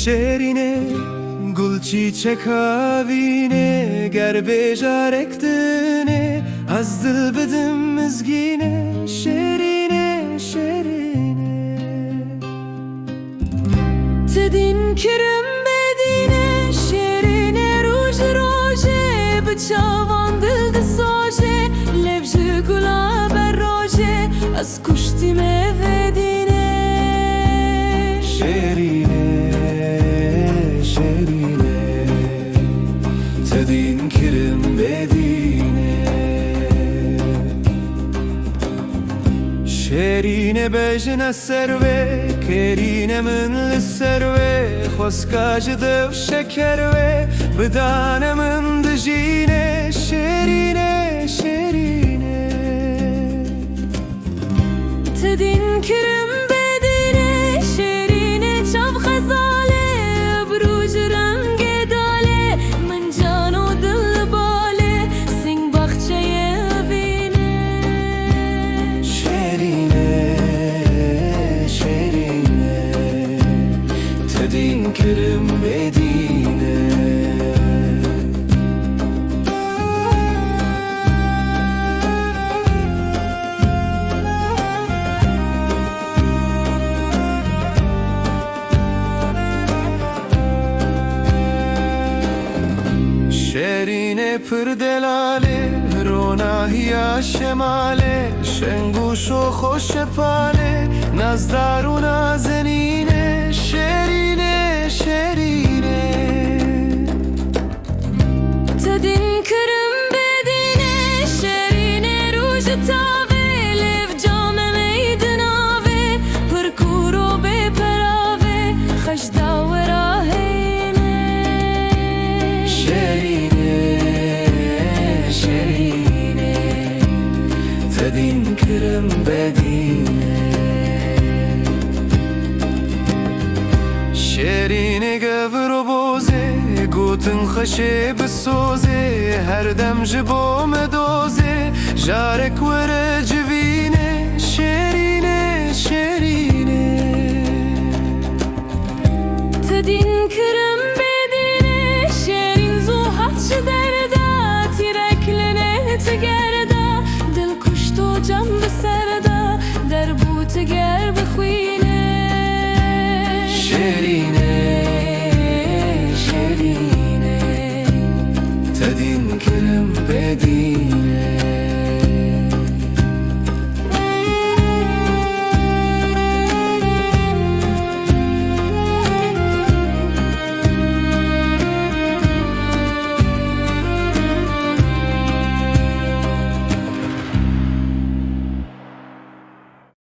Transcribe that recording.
شیرینه گل چیچک آوینه گر بیجارک دنه از دل بدم مزگینه شیرینه شیرینه تدین کرم بدینه شیرینه روژ روژه بچاوان دل دساجه لبج گلاب روژه از کشتی مفدینه شیرینه شیرینه تدین کرم بدینه شیرینه بجن سروه کرینه من لسروه خسکاج دو شکروه بدان من دجینه شیرینه شیرینه تدین کرم بدینه شیرینه چاو خزاله بروج رنگ داله من جان و دل باله سنگ بخچه بینه شیرینه شیرینه تدین کرم بدینه شیرینه پر دلاله روناهی شماله شنگوش و خوش پاله نزدار و نازنینه شیرینه شیرینه تدین کرم بدینه شیرینه روژ تاوه لف جام میدناوه پرکور و بپراوه خش داوراهینه شیرینه شیرینه تدین کرم بدینه شیرینه گور و بوزه گوتن خشه بسوزه هر دم جبو مدوزه جارک ور جوینه شیرینه شیرینه تدین کرم بدینه شیرین زو حد درده تیرک لنه تگر